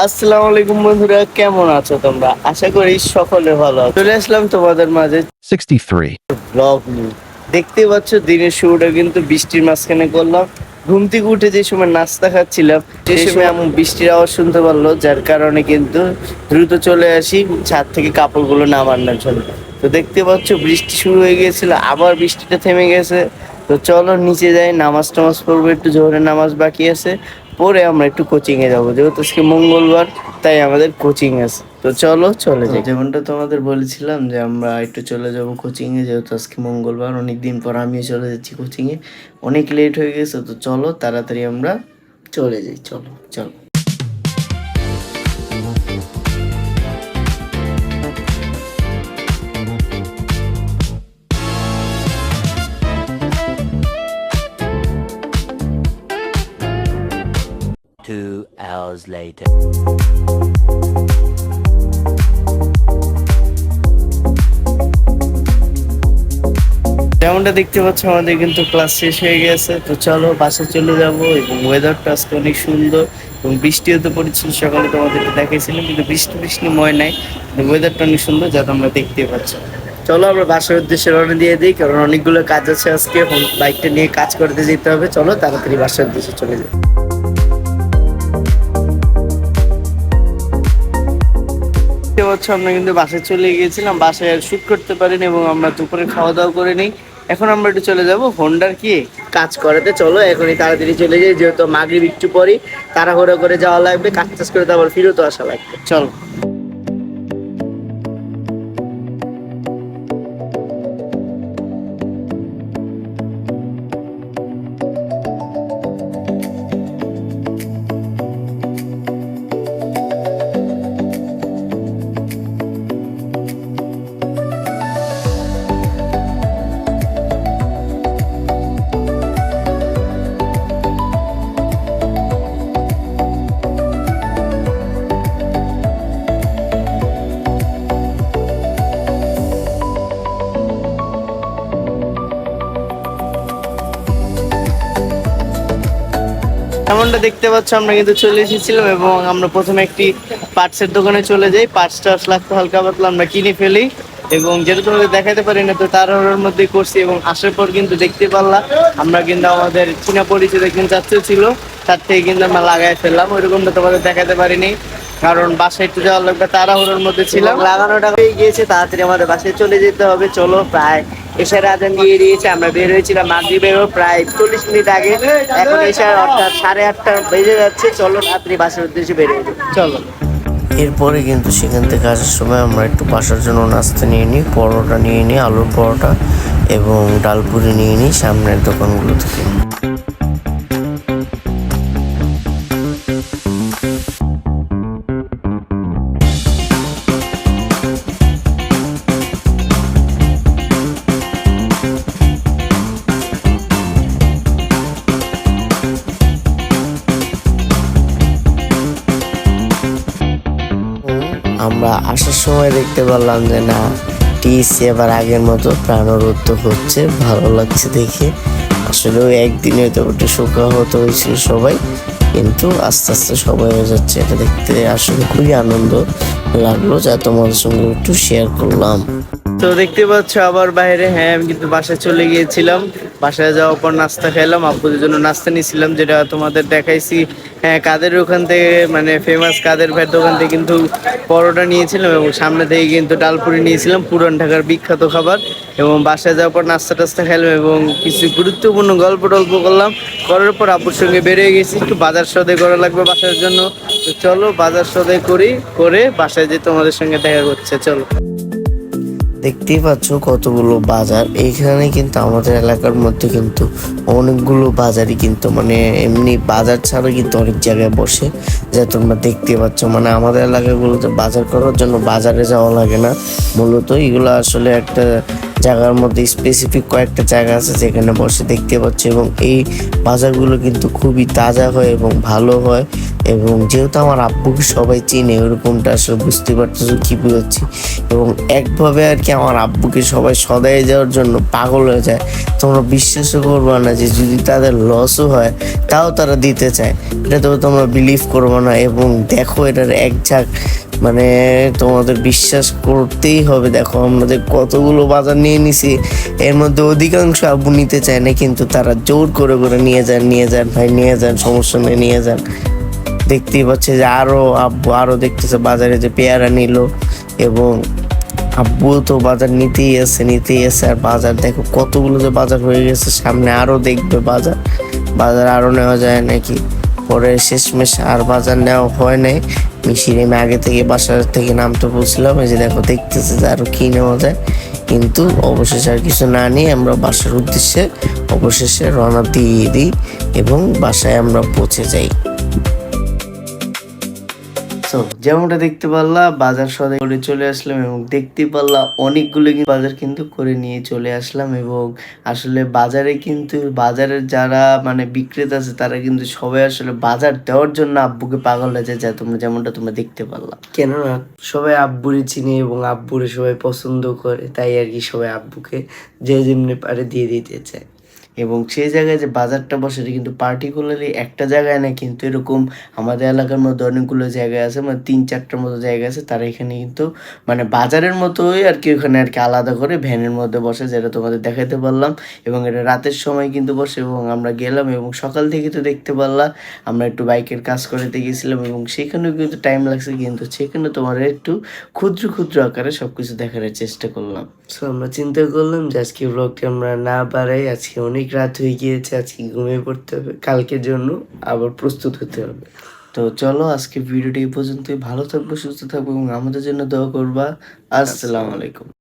আসসালামু আলাইকুম বন্ধুরা, কেমন আছো তোমরা? আশা করি সকলে ভালো আছো। চলে আসলাম তোমাদের মাঝে 63. ব্লগ নিয়ে। দেখতে পাচ্ছ দিনের শুরুটা কিন্তু বৃষ্টির মাঝখানে করলাম। ঘুম থেকে উঠে যে সময় নাস্তা খাচ্ছিলাম সেই সময় এমন বৃষ্টির আওয়াজ শুনতে পারলো, যার কারণে কিন্তু দ্রুত চলে আসি ছাদ থেকে কাপড়গুলো নামানোর জন্য। তো দেখতে পাচ্ছ বৃষ্টি শুরু হয়ে গিয়েছিল, আবার বৃষ্টিটা থেমে গেছে। তো চলো নিচে যাই, নামাজ টামাজ পড়বো, একটু জোহরের নামাজ বাকি আছে, পরে আমরা একটু কোচিং এ যাবো, যেহেতু আজকে মঙ্গলবার তাই আমাদের কোচিং আছে। তো চলো চলে যাই। যেমনটা তোমাদের বলেছিলাম যে আমরা একটু চলে যাব কোচিং এ, যেহেতু আজকে মঙ্গলবার, অনেকদিন পর আমিও চলে যাচ্ছি কোচিং এ। অনেক লেট হয়ে গেছে, তো চলো তাড়াতাড়ি আমরা চলে যাই। চলো চলো। Two hours later. যেমনটা দেখতে পাচ্ছ আমাদের কিন্তু ক্লাস শেষ হয়ে গেছে। তো চলো বাসায় চলে যাব। এবং ওয়েদারটা আজকে অনেক সুন্দর, এবং বৃষ্টিও তো পড়েছিল সকালে, তোমাদেরকে দেখাইছিলাম, কিন্তু বৃষ্টি বৃষ্টিময় নাই, ওয়েদারটা অনেক সুন্দর যা তোমরা দেখতে পাচ্ছ। চলো আমরা বাসার উদ্দেশ্যে রওনা দিয়ে দিই, কারণ অনেকগুলো কাজ আছে আজকে, বাইকটা নিয়ে কাজ করতে যেতে হবে। চলো তাড়াতাড়ি বাসার উদ্দেশ্যে চলে যাই। দেখতে পাচ্ছ আমরা কিন্তু বাসায় চলে গিয়েছিলাম, বাসায় আর শুট করতে পারিনি, এবং আমরা দুপুরে খাওয়া দাওয়া করে নিই। এখন আমরা একটু চলে যাব হোন্ডার কি কাজ করাতে। চলো এখনই তাড়াতাড়ি চলে যাই, যেহেতু মাগরিব একটু পরে তাড়াহুড়ো করে যাওয়া লাগবে, কাজ টাজ করে তারপর ফিরত আসা লাগবে। চলো। এমনটা দেখতে পাচ্ছ আমরা কিন্তু চলে এসেছিলাম, এবং আমরা প্রথমে একটি পার্টসের দোকানে চলে যাই। পার্টস টার্স লাগতো হালকা পাতলা, আমরা কিনে ফেলি, এবং যেটা তোমাদের দেখাতে পারি না, তো তাড়াহুড়োর মধ্যে করছি। এবং আসার পর কিন্তু দেখতে পারলাম আমরা কিন্তু আমাদের চীনা পরিচিত একজন চাচ্চু ছিল, তার থেকে কিন্তু আমরা লাগাই ফেললাম। ওইরকমটা তোমাদের দেখাতে পারিনি, কারণ বাসায় একটু যাওয়ার লাগবে, তাড়াহুড়োর মধ্যে ছিলাম। লাগানোটা হয়ে গিয়েছে, তাড়াতাড়ি আমাদের বাসায় চলে যেতে হবে। চলো, প্রায় এশার আজান দিয়ে দিয়েছে, আমরা বের হয়েছিলাম মাগরিবেরও প্রায় 40 মিনিট আগে, এখন এশার অর্থাৎ 8:30 বেজে যাচ্ছে। চলো তাড়াতাড়ি বাসার উদ্দেশ্যে বেরিয়ে যাই। চলো। এরপরে কিন্তু সেখান থেকে আসার সময় আমরা একটু বাসার জন্য নাস্তা নিয়ে নিই, পরোটা নিয়ে নিই, আলুর পরোটা এবং ডালপুরি নিয়ে নিই সামনের দোকানগুলো থেকে। আমরা আসার সময় দেখতে পারলাম যে না, টিএসসি আবার আগের মতো প্রাণবন্ত হচ্ছে, ভালো লাগছে দেখে। আসলে ওই একদিনে তো একটু শোকাহত হয়েছিল সবাই, কিন্তু আস্তে আস্তে সবাই হয়ে যাচ্ছে। এটা দেখতে আসলে খুবই আনন্দ লাগলো, যা তোমাদের সঙ্গে একটু শেয়ার করলাম। তো দেখতে পাচ্ছ আবার বাইরে, হ্যাঁ আমি কিন্তু বাসায় চলে গিয়েছিলাম। বাসায় যাওয়ার পর নাস্তা খেলাম, আব্বুদের জন্য নাস্তা নিয়েছিলাম, যেটা তোমাদের দেখাইছি। হ্যাঁ, কাদের ওখান থেকে, মানে ফেমাস কাদের ভাইয়ের দোকান থেকে কিন্তু পরোটা নিয়েছিলাম, এবং সামনে থেকে কিন্তু ডালপুরি নিয়েছিলাম, পুরান ঢাকার বিখ্যাত খাবার। এবং বাসায় যাওয়ার পর নাস্তা টাস্তা খেলাম, এবং কিছু গুরুত্বপূর্ণ গল্প টল্প করলাম। করার পর আব্বুর সঙ্গে বেরিয়ে গেছি, একটু বাজার সদাই করা লাগবে বাসার জন্য। তো চলো বাজার সদাই করে বাসায় যেয়ে তোমাদের সঙ্গে দেখা করছে। চলো। দেখতেই পাচ্ছ কতগুলো বাজার এইখানে, কিন্তু আমাদের এলাকার মধ্যে কিন্তু অনেকগুলো বাজারই কিন্তু মানে এমনি বাজার ছাড়া কিন্তু অনেক জায়গায় বসে, যা তোমরা দেখতে পাচ্ছ। মানে আমাদের এলাকাগুলোতে বাজার করার জন্য বাজারে যাওয়া লাগে না মূলত, এগুলো আসলে একটা জায়গার মধ্যে স্পেসিফিক কয়েকটা জায়গা আছে যেখানে বসে, দেখতে পাচ্ছ। এবং এই বাজারগুলো কিন্তু খুবই তাজা হয় এবং ভালো হয়, এবং যেহেতু আমার আব্বুকে সবাই চিনে ওরকমটা আসলে বুঝতে পারতেছো কি বুঝাচ্ছি। এবং একভাবে আর কি আমার আব্বুকে সবাই সদাই যাওয়ার জন্য পাগল হয়ে যায়। তোমরা বিশ্বাসও করবে না যে যদি তাদের লসও হয় তাও তারা দিতে চায়, এটা তো তোমরা বিলিভ করবে না। এবং দেখো এটার এক ঝাঁক মানে তোমাদের বিশ্বাস করতেই হবে। দেখো আমাদের কতগুলো বাজার নিয়ে নিছি, এর মধ্যে অধিকাংশ আব্বু নিতে চায় না, কিন্তু তারা জোর করে করে নিয়ে যান ভাই নিয়ে যান, সমস্যা নেই নিয়ে যান। দেখতেই পাচ্ছে যে আব্বু আরো দেখতেছে বাজারে যে পেয়ারা নিল, এবং আব্বু তো বাজার নিতেই আছে। আর বাজার দেখো কতগুলো যে বাজার হয়ে গেছে, সামনে আরো দেখবে বাজার আরো নেওয়া যায় নাকি। পরে শেষমেশ আর বাজার নেওয়া হয় নাই। মিশির আমি আগে থেকে বাসার থেকে নামতে বলছিলাম, এই যে দেখো দেখতেছে যে আরো কি নেওয়া যায়, কিন্তু অবশেষে আর কিছু না নিয়ে আমরা বাসার উদ্দেশ্যে অবশেষে রওনা দিয়ে দিই এবং বাসায় আমরা পৌঁছে যাই। তো যেমনটা দেখতে পারলা বাজার সদাই করে চলে আসলাম, এবং দেখতে পারলা অনেকগুলো বাজার কিন্তু করে নিয়ে চলে আসলাম। এবং আসলে বাজারের যারা মানে বিক্রেতা আছে তারা কিন্তু সবাই আসলে বাজার দেওয়ার জন্য আব্বুকে পাগল হয়ে যায়, যা যেমনটা তোমরা দেখতে পারলা। কেননা সবাই আব্বুরে চিনে এবং আব্বুরে সবাই পছন্দ করে, তাই আর কি সবাই আব্বুকে যে যেমনি পারে দিয়ে দিতে চায়। এবং সেই জায়গায় যে বাজারটা বসে এটা কিন্তু পার্টিকুলারলি একটা জায়গায় না, কিন্তু এরকম আমাদের এলাকার মধ্যে অনেকগুলো জায়গায় আছে, মানে 3-4টার মতো জায়গা আছে। তারা এখানে কিন্তু মানে বাজারের মতোই আর কি ওখানে আর কি আলাদা করে ভ্যানের মধ্যে বসে, যেটা তোমাদের দেখাতে পারলাম। এবং এটা রাতের সময় কিন্তু বসে, এবং আমরা গেলাম এবং সকাল থেকে তো দেখতে পারলাম আমরা একটু বাইকের কাজ করতে গেছিলাম, এবং সেখানেও কিন্তু টাইম লাগছে, কিন্তু সেখানে তোমার একটু ক্ষুদ্র ক্ষুদ্র আকারে সবকিছু দেখার চেষ্টা করলাম। সো আমরা চিন্তা করলাম যে আজকে ব্লগটি আমরা না বাড়াই, আজকে অনেক রাত হয়ে গিয়েছে, আজকে ঘুমিয়ে পড়তে হবে, কালকের জন্য আবার প্রস্তুত হতে হবে। তো চলো আজকে ভিডিওটি এই পর্যন্তই। ভালো থাকবো, সুস্থ থাকবো এবং আমাদের জন্য দোয়া করবা। আসসালামু আলাইকুম।